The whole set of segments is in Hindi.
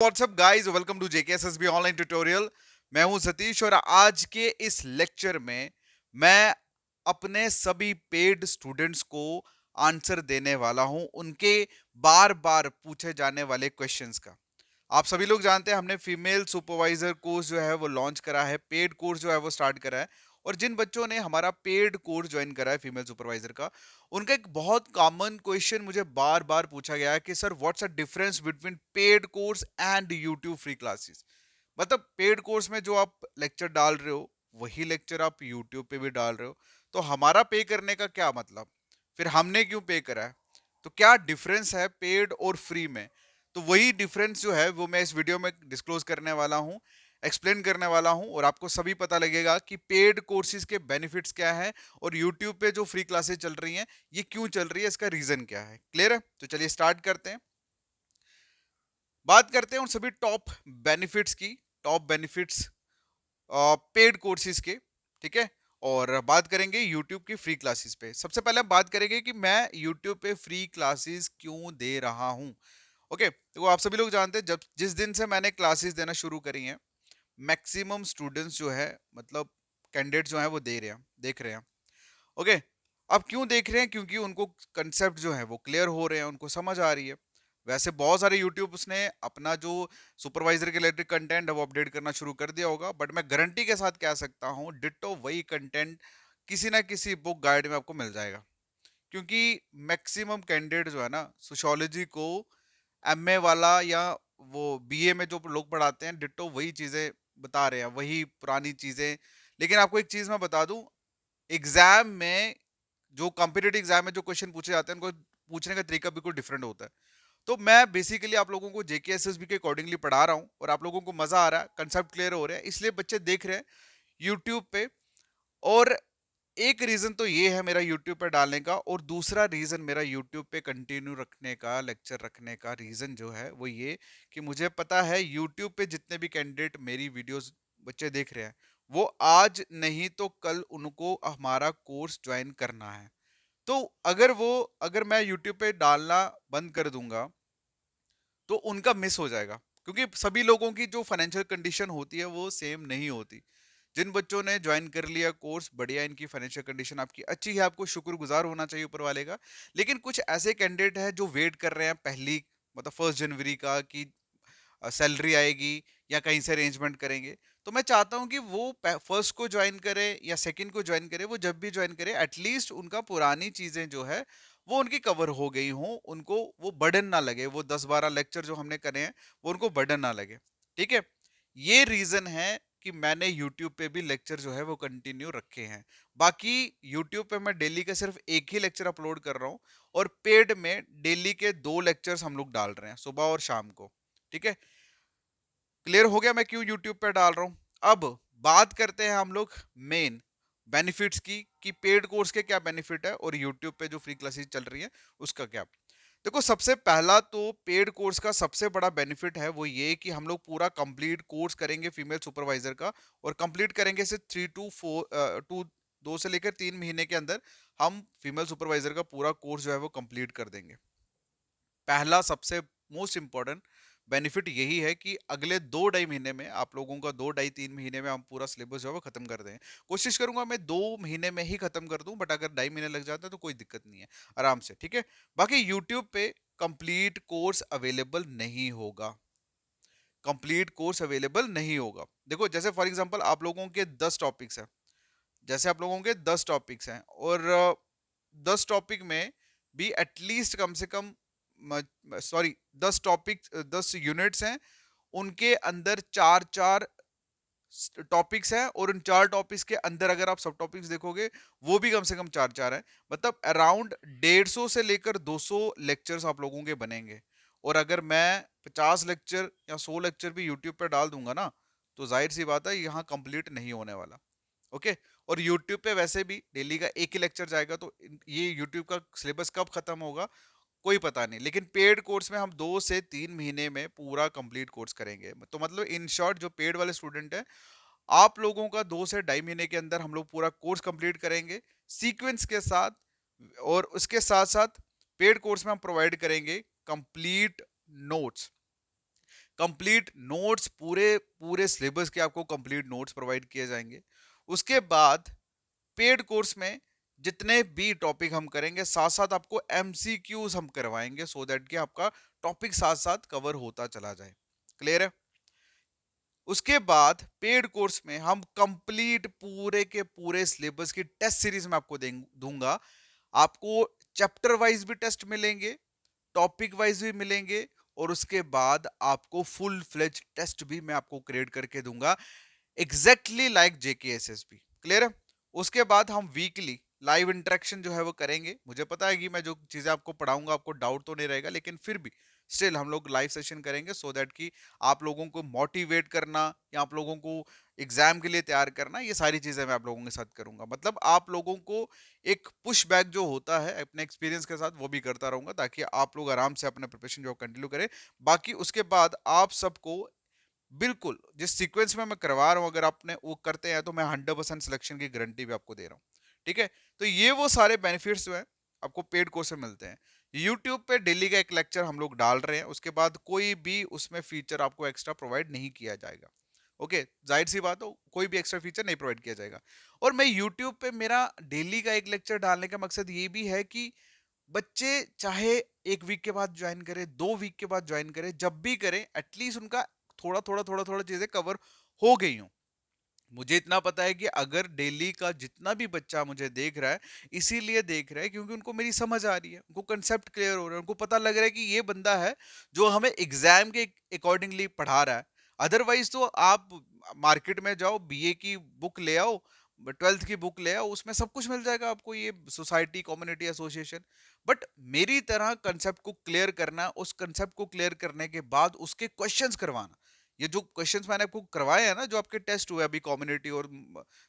WhatsApp guys, welcome to JKSSB online tutorial. मैं हूं सतीश और आज के इस लेक्चर में मैं अपने सभी पेड स्टूडेंट्स को आंसर देने वाला हूं उनके बार बार पूछे जाने वाले क्वेश्चंस का। आप सभी लोग जानते हैं हमने फीमेल सुपरवाइजर कोर्स जो है वो लॉन्च करा है, पेड कोर्स जो है वो स्टार्ट करा है। और जिन बच्चों ने हमारा पेड कोर्स ज्वाइन करा है फीमेल सुपरवाइजर का, उनका एक बहुत कॉमन क्वेश्चन मुझे बार बार पूछा गया है कि sir what's a difference between paid course and YouTube free classes. मतलब पेड कोर्स में जो आप लेक्चर डाल रहे हो वही लेक्चर आप यूट्यूब पे भी डाल रहे हो, तो हमारा पे करने का क्या मतलब, फिर हमने क्यों पे करा है, तो क्या डिफरेंस है पेड और फ्री में। तो वही डिफरेंस जो है वो मैं इस वीडियो में डिस्क्लोज करने वाला हूँ, एक्सप्लेन करने वाला हूँ और आपको सभी पता लगेगा कि पेड कोर्सेज के बेनिफिट्स क्या है और यूट्यूब पे जो फ्री क्लासेस चल रही हैं ये क्यों चल रही है, इसका रीजन क्या है। क्लियर है? तो चलिए स्टार्ट करते हैं। बात करते हैं उन सभी टॉप बेनिफिट्स की, टॉप बेनिफिट्स पेड कोर्सेज के। ठीक है, और बात करेंगे यूट्यूब की फ्री क्लासेस पे। सबसे पहले हम बात करेंगे कि मैं यूट्यूब पे फ्री क्लासेस क्यों दे रहा हूं। ओके, तो आप सभी लोग जानते हैं जब जिस दिन से मैंने क्लासेस देना शुरू करी हैं, मैक्सिमम स्टूडेंट्स जो है, मतलब कैंडिडेट जो है वो दे रहे हैं, देख रहे हैं। ओके, अब क्यों देख रहे हैं? क्योंकि उनको कंसेप्ट जो है वो क्लियर हो रहे हैं, उनको समझ आ रही है। वैसे बहुत सारे यूट्यूब ने अपना जो सुपरवाइजर के रिलेटेड कंटेंट है वो अपडेट करना शुरू कर दिया होगा, बट मैं गारंटी के साथ कह सकता हूँ डिट्टो वही कंटेंट किसी ना किसी बुक गाइड में आपको मिल जाएगा। क्योंकि मैक्सिमम कैंडिडेट जो है ना, सोशियोलॉजी को एमए वाला या वो बीए में जो लोग पढ़ाते हैं, डिट्टो वही चीजें बता रहे हैं, वही पुरानी चीजें। लेकिन आपको एक चीज मैं बता दूं, एग्जाम में जो कॉम्पिटेटिव एग्जाम में जो क्वेश्चन पूछे जाते हैं उनको पूछने का तरीका बिल्कुल डिफरेंट होता है। तो मैं बेसिकली आप लोगों को जेकेएसएसबी के अकॉर्डिंगली पढ़ा रहा हूँ और आप लोगों को मजा आ रहा है, कंसेप्ट क्लियर हो रहा है, इसलिए बच्चे देख रहे हैं यूट्यूब पे। और एक रीजन तो ये है मेरा यूट्यूब पे डालने का, और दूसरा रीजन मेरा यूट्यूब पे कंटिन्यू रखने का, लेक्चर रखने का रीजन जो है वो ये कि मुझे पता है यूट्यूब पे जितने भी कैंडिडेट मेरी वीडियोस बच्चे देख रहे हैं, वो आज नहीं तो कल उनको हमारा कोर्स ज्वाइन करना है। तो अगर मैं यूट्यूब पे डालना बंद कर दूंगा तो उनका मिस हो जाएगा, क्योंकि सभी लोगों की जो फाइनेंशियल कंडीशन होती है वो सेम नहीं होती। जिन बच्चों ने ज्वाइन कर लिया कोर्स, बढ़िया, इनकी फाइनेंशियल कंडीशन आपकी अच्छी है, आपको शुक्रगुजार होना चाहिए ऊपर वाले का। लेकिन कुछ ऐसे कैंडिडेट हैं जो वेट कर रहे हैं पहली, मतलब 1 जनवरी का, कि सैलरी आएगी या कहीं से अरेंजमेंट करेंगे। तो मैं चाहता हूं कि वो फर्स्ट को ज्वाइन करे या सेकंड को ज्वाइन करे, वो जब भी ज्वाइन करे एटलीस्ट उनका पुरानी चीजें जो है वो उनकी कवर हो गई हो, उनको वो बर्डन ना लगे, वो 10-12 लेक्चर जो हमने करे हैं वो उनको बर्डन ना लगे। ठीक है, ये रीजन है कि मैंने YouTube पे भी लेक्चर जो है वो कंटिन्यू रखे हैं। बाकी YouTube पे मैं डेली का सिर्फ एक ही लेक्चर अपलोड कर रहा हूँ, और पेड में डेली के 2 लेक्चर्स हम लोग डाल रहे हैं, सुबह और शाम को। ठीक है, क्लियर हो गया मैं क्यों यूट्यूब पे डाल रहा हूं। अब बात करते हैं हम लोग मेन बेनिफिट्स की, कि पेड कोर्स के क्या बेनिफिट है और यूट्यूब पे जो फ्री क्लासेस चल रही है उसका क्या। देखो, सबसे पहला तो पेड कोर्स का सबसे बड़ा बेनिफिट है वो ये कि हम लोग पूरा कंप्लीट कोर्स करेंगे फीमेल सुपरवाइजर का, और कंप्लीट करेंगे से 2 से लेकर 3 महीने के अंदर हम फीमेल सुपरवाइजर का पूरा कोर्स जो है वो कंप्लीट कर देंगे। पहला सबसे मोस्ट इंपॉर्टेंट बेनिफिट यही है कि अगले 2 ढाई महीने में आप लोगों का 2 ढाई 3 महीने में हम पूरा सिलेबस जो है वो खत्म कर दें। कोशिश करूंगा मैं 2 महीने में ही खत्म कर दूं, बट अगर 2.5 महीने लग जाता है तो कोई दिक्कत नहीं है, आराम से। ठीक है, बाकी यूट्यूब पे कंप्लीट कोर्स अवेलेबल नहीं होगा, कंप्लीट कोर्स अवेलेबल नहीं होगा। देखो, जैसे फॉर एग्जांपल आप लोगों के 10 टॉपिक्स हैं, जैसे आप लोगों के 10 टॉपिक्स हैं, और 10 टॉपिक में भी एटलीस्ट कम से कम, सॉरी, 10 टॉपिक, 10 यूनिट्स हैं, उनके अंदर 4-4 टॉपिक्स हैं, और उन 4 टॉपिक्स के अंदर अगर आप सब टॉपिक्स देखोगे वो भी कम से कम 4-4 हैं। मतलब अराउंड 150 से लेकर 200 लेक्चर्स आप लोगों के बनेंगे। और अगर मैं 50 लेक्चर या 100 लेक्चर भी यूट्यूब पर डाल दूंगा ना, तो जाहिर सी बात है यहाँ कंप्लीट नहीं होने वाला। ओके, और यूट्यूब पे वैसे भी डेली का एक ही लेक्चर जाएगा, तो ये यूट्यूब का सिलेबस कब खत्म होगा कोई पता नहीं। लेकिन पेड कोर्स में हम 2 से 3 महीने में पूरा कंप्लीट कोर्स करेंगे। तो मतलब इन शॉर्ट, जो पेड वाले स्टूडेंट है, आप लोगों का 2 से ढाई महीने के अंदर हम लोग पूरा कोर्स कंप्लीट करेंगे सीक्वेंस के साथ। और उसके साथ साथ पेड कोर्स में हम प्रोवाइड करेंगे कंप्लीट नोट्स। कंप्लीट नोट्स, पूरे पूरे सिलेबस के आपको कंप्लीट नोट्स प्रोवाइड किए जाएंगे। उसके बाद पेड कोर्स में जितने भी टॉपिक हम करेंगे, साथ साथ आपको एमसीक्यूज हम करवाएंगे, सो दैट कि आपका टॉपिक साथ साथ कवर होता चला जाए। क्लियर है? उसके बाद पेड कोर्स में हम कंप्लीट पूरे के पूरे सिलेबस की टेस्ट सीरीज में आपको दूंगा। आपको चैप्टर वाइज भी टेस्ट मिलेंगे, टॉपिक वाइज भी मिलेंगे, और उसके बाद आपको फुल फ्लेज टेस्ट भी मैं आपको क्रिएट करके दूंगा, एग्जैक्टली लाइक जेकेएसएसबी। क्लियर है? उसके बाद हम वीकली लाइव इंटरेक्शन जो है वो करेंगे। मुझे पता है कि मैं जो चीजें आपको पढ़ाऊंगा आपको डाउट तो नहीं रहेगा, लेकिन फिर भी स्टिल हम लोग लाइव सेशन करेंगे, सो दैट कि आप लोगों को मोटिवेट करना या आप लोगों को एग्जाम के लिए तैयार करना, ये सारी चीजें मैं आप लोगों के साथ करूंगा। मतलब आप लोगों को एक पुश बैक जो होता है अपने एक्सपीरियंस के साथ, वो भी करता रहूंगा, ताकि आप लोग आराम से अपना प्रिपरेशन जो कंटिन्यू करें। बाकी उसके बाद आप सबको बिल्कुल जिस सीक्वेंस में मैं करवा रहा हूं, अगर आपने वो करते हैं तो मैं 100% सिलेक्शन की गारंटी भी आपको दे रहा हूं। ठीक है? तो ये वो सारे बेनिफिट्स जो है आपको पेड कोर्स में मिलते हैं। यूट्यूब पे डेली का एक लेक्चर हम लोग डाल रहे हैं, उसके बाद कोई भी उसमें फीचर आपको एक्स्ट्रा प्रोवाइड नहीं किया जाएगा। ओके, जाहिर सी बात हो, कोई भी एक्स्ट्रा फीचर नहीं प्रोवाइड किया जाएगा। और मैं यूट्यूब पे मेरा डेली का एक लेक्चर डालने का मकसद ये भी है कि बच्चे चाहे 1 वीक के बाद ज्वाइन करें, 2 वीक के बाद ज्वाइन करें, जब भी करें एटलीस्ट उनका थोड़ा थोड़ा चीजें कवर हो गई हूं। मुझे इतना पता है कि अगर डेली का जितना भी बच्चा मुझे देख रहा है, इसीलिए देख रहा है क्योंकि उनको मेरी समझ आ रही है, उनको कंसेप्ट क्लियर हो रहा है, उनको पता लग रहा है कि ये बंदा है जो हमें एग्जाम के अकॉर्डिंगली पढ़ा रहा है। अदरवाइज तो आप मार्केट में जाओ, बीए की बुक ले आओ, 12th की बुक ले आओ, उसमें सब कुछ मिल जाएगा आपको, ये सोसाइटी, कम्युनिटी, एसोसिएशन। बट मेरी तरह कंसेप्ट को क्लियर करना, उस कंसेप्ट को क्लियर करने के बाद उसके क्वेश्चंस करवाना। ये जो क्वेश्चंस मैंने आपको करवाए हैं ना, जो आपके टेस्ट हुए अभी कम्युनिटी और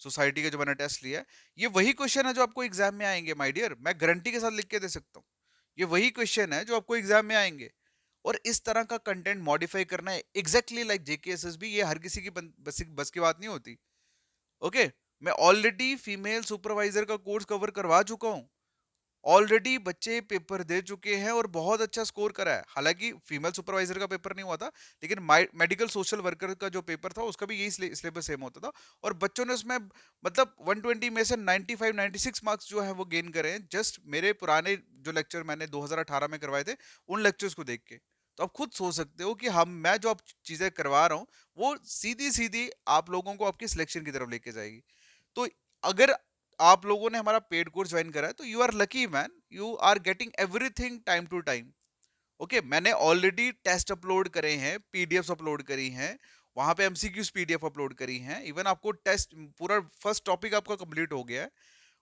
सोसाइटी के जो मैंने टेस्ट लिया है, ये वही क्वेश्चन है जो आपको एग्जाम में आएंगे माय डियर, मैं गारंटी के साथ लिख के दे सकता हूँ। ये वही क्वेश्चन है जो आपको एग्जाम में आएंगे। और इस तरह का कंटेंट मॉडिफाई करना है एग्जैक्टली लाइक जेकेएसएसबी, ये हर किसी की बस की बात नहीं होती। ओके, मैं ऑलरेडी फीमेल सुपरवाइजर का कोर्स कवर करवा चुका हूँ। ऑलरेडी बच्चे पेपर दे चुके हैं और बहुत अच्छा स्कोर करा है। हालांकि फीमेल सुपरवाइजर का पेपर नहीं हुआ था, लेकिन मेडिकल सोशल वर्कर का जो पेपर था उसका भी यही सिलेबस सेम होता था, और बच्चों ने उसमें मतलब 120 में से 95 96 मार्क्स जो है वो गेन करे हैं, जस्ट मेरे पुराने जो लेक्चर मैंने 2018 में करवाए थे उन लेक्चर्स को देख के। तो आप खुद सोच सकते हो कि हम मैं जो आप चीजें करवा रहा हूँ वो सीधी सीधी आप लोगों को आपकी सिलेक्शन की तरफ लेके जाएगी। तो अगर आप लोगों ने हमारा पेड कोर्स ज्वाइन करा है तो you are lucky man, you are getting everything time to time. Okay, मैंने ऑलरेडी टेस्ट अपलोड करे हैं, पीडीएफ अपलोड करी हैं, वहां पे एमसीक्यूज पीडीएफ अपलोड करी हैं, इवन आपको टेस्ट पूरा फर्स्ट टॉपिक आपका कंप्लीट हो गया है।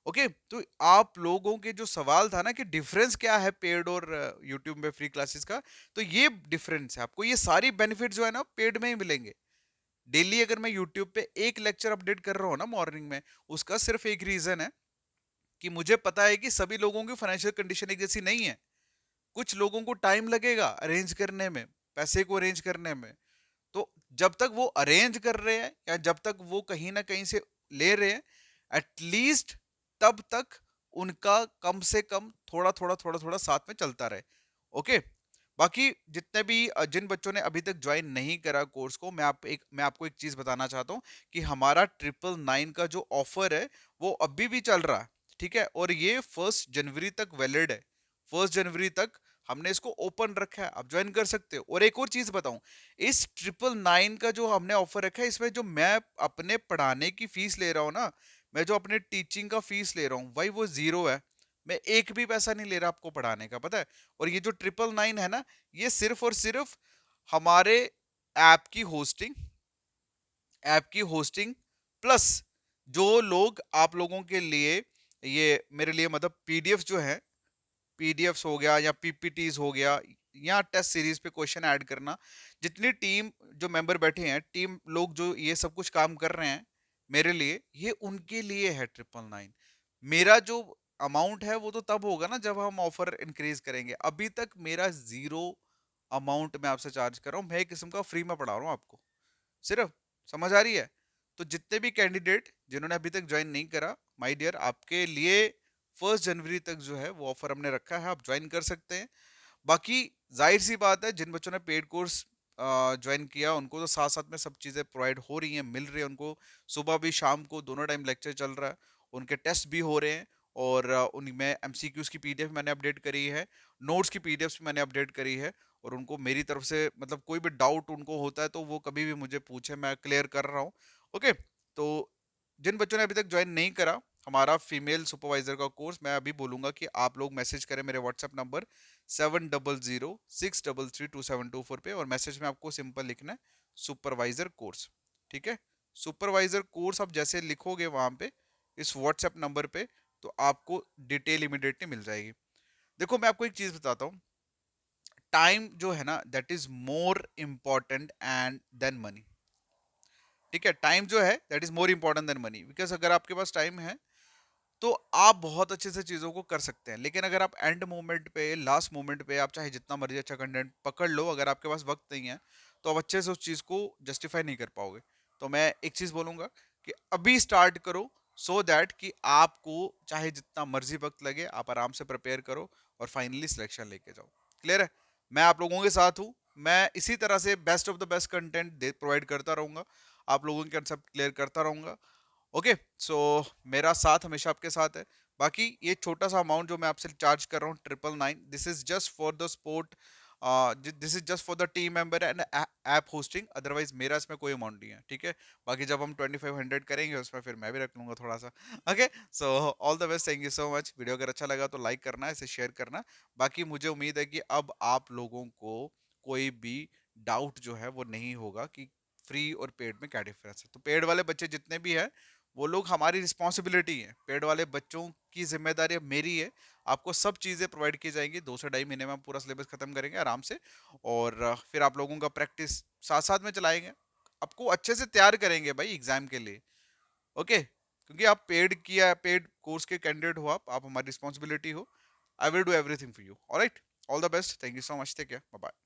ओके, तो आप लोगों के जो सवाल था ना कि डिफरेंस क्या है पेड और यूट्यूब में फ्री क्लासेस का, तो ये डिफरेंस है। आपको ये सारी बेनिफिट जो है ना पेड में ही मिलेंगे। डेली अगर मैं यूट्यूब पे एक लेक्चर अपडेट कर रहा हूँ ना मॉर्निंग में, उसका सिर्फ एक रीजन है कि मुझे पता है कि सभी लोगों की फाइनेंशियल कंडीशन एक जैसी नहीं है। कुछ लोगों को टाइम लगेगा अरेंज करने में, पैसे को अरेंज करने में। तो जब तक वो अरेंज कर रहे हैं या जब तक वो कहीं ना कहीं से ले रहे हैं, एटलीस्ट तब तक उनका कम से कम थोड़ा थोड़ा साथ में चलता रहे। ओके, बाकी जितने भी जिन बच्चों ने अभी तक ज्वाइन नहीं करा कोर्स को, मैं आपको एक चीज बताना चाहता हूँ कि हमारा 999 का जो ऑफर है वो अभी भी चल रहा है। ठीक है, और ये 1 जनवरी तक वैलिड है। 1 जनवरी तक हमने इसको ओपन रखा है, आप ज्वाइन कर सकते हो। और एक और चीज बताऊं, इस 999 का जो हमने ऑफर रखा है, इसमें जो मैं अपने पढ़ाने की फीस ले रहा हूँ ना, मैं जो अपने टीचिंग का फीस ले रहा हूँ भाई, वो जीरो है। मैं एक भी पैसा नहीं ले रहा आपको पढ़ाने का, पता है। और ये जो 999 है ना, ये सिर्फ और सिर्फ हमारे ऐप की होस्टिंग प्लस जो लोग आप लोगों के लिए, ये मेरे लिए मतलब पीडीएफ जो है, पीडीएफ्स हो गया या पीपीटीज हो गया, या टेस्ट सीरीज पे क्वेश्चन ऐड करना, जितनी टीम जो मेंबर बैठे हैं, टीम लोग जो ये सब कुछ काम कर रहे हैं मेरे लिए, ये उनके लिए है 999। मेरा जो अमाउंट है वो तो तब होगा ना जब हम ऑफर इंक्रीज करेंगे। अभी तक मेरा जीरो अमाउंट में आपसे चार्ज कर रहा हूँ, मैं एक किस्म का फ्री में पढ़ा रहा हूँ आपको सिर्फ। समझ आ रही है? तो जितने भी कैंडिडेट जिन्होंने अभी तक ज्वाइन नहीं करा, माय डियर, आपके लिए 1 जनवरी तक जो है वो ऑफर हमने रखा है, आप ज्वाइन कर सकते हैं। बाकी जाहिर सी बात है, जिन बच्चों ने पेड कोर्स ज्वाइन किया उनको तो साथ साथ में सब चीज़ें प्रोवाइड हो रही हैं, मिल रही है उनको। सुबह भी शाम को दोनों टाइम लेक्चर चल रहा है, उनके टेस्ट भी हो रहे हैं। और उनमें एमसीक्यूज की पीडीएफ मैंने अपडेट करी है, नोट्स की पीडीएफ मैंने अपडेट करी है। और उनको मेरी तरफ से मतलब कोई भी डाउट उनको होता है तो वो कभी भी मुझे पूछे, मैं क्लियर कर रहा हूँ। ओके, तो जिन बच्चों ने अभी तक ज्वाइन नहीं करा हमारा फीमेल सुपरवाइजर का कोर्स, मैं अभी बोलूंगा कि आप लोग मैसेज करें मेरे व्हाट्सएप नंबर 7006332724 पे, और मैसेज में आपको सिंपल लिखना है सुपरवाइजर कोर्स। ठीक है, सुपरवाइजर कोर्स आप जैसे लिखोगे वहां पे इस व्हाट्सएप नंबर पे, तो आपको डिटेल इमीडिएटली मिल जाएगी। देखो मैं आपको एक चीज बताता हूँ, टाइम जो है ना that is more important and than money. ठीक है, टाइम जो है that is more important than money, because अगर आपके पास टाइम है तो आप बहुत अच्छे से चीज़ों को कर सकते हैं। लेकिन अगर आप एंड मोमेंट पे, लास्ट मोमेंट पे आप चाहे जितना मर्जी अच्छा कंटेंट पकड़ लो, अगर आपके पास वक्त नहीं है तो आप अच्छे से उस चीज़ को जस्टिफाई नहीं कर पाओगे। तो मैं एक चीज़ बोलूंगा कि अभी स्टार्ट करो, सो दैट कि आपको चाहे जितना मर्जी वक्त लगे आप आराम से प्रिपेयर करो और फाइनली सिलेक्शन लेके जाओ। क्लियर है, मैं आप लोगों के साथ हूँ, मैं इसी तरह से best of the best content provide करता रहूंगा, आप लोगों के कंसेप्ट क्लियर करता रहूंगा। ओके, सो मेरा साथ हमेशा आपके साथ है। बाकी ये छोटा सा अमाउंट जो मैं आपसे चार्ज कर रहा हूँ 999, this is just for the sport, this is just for the team member and app hosting, otherwise मेरा इसमें कोई अमाउंट नहीं है। ठीक है, बाकी जब हम 2500 करेंगे उसमें फिर मैं भी रख लूंगा थोड़ा सा। Okay, so all the best, thank you so much. Video अगर अच्छा लगा तो लाइक करना, इसे शेयर करना। बाकी मुझे उम्मीद है कि अब आप लोगों को कोई भी डाउट जो है वो नहीं होगा कि फ्री और पेड में क्या डिफरेंस है। तो पेड वाले बच्चे जितने भी हैं वो लोग हमारी रिस्पॉन्सिबिलिटी है, पेड वाले बच्चों की जिम्मेदारी अब मेरी है। आपको सब चीज़ें प्रोवाइड की जाएंगी, 2 से 2.5 महीने में हम पूरा सिलेबस खत्म करेंगे आराम से। और फिर आप लोगों का प्रैक्टिस साथ साथ में चलाएंगे, आपको अच्छे से तैयार करेंगे भाई एग्जाम के लिए। ओके, क्योंकि आप पेड किया, पेड कोर्स के कैंडिडेट हो, आप हमारी रिस्पॉन्सिबिलिटी हो। I will do everything for you. Alright, all the best, thank you so much, take care, bye bye.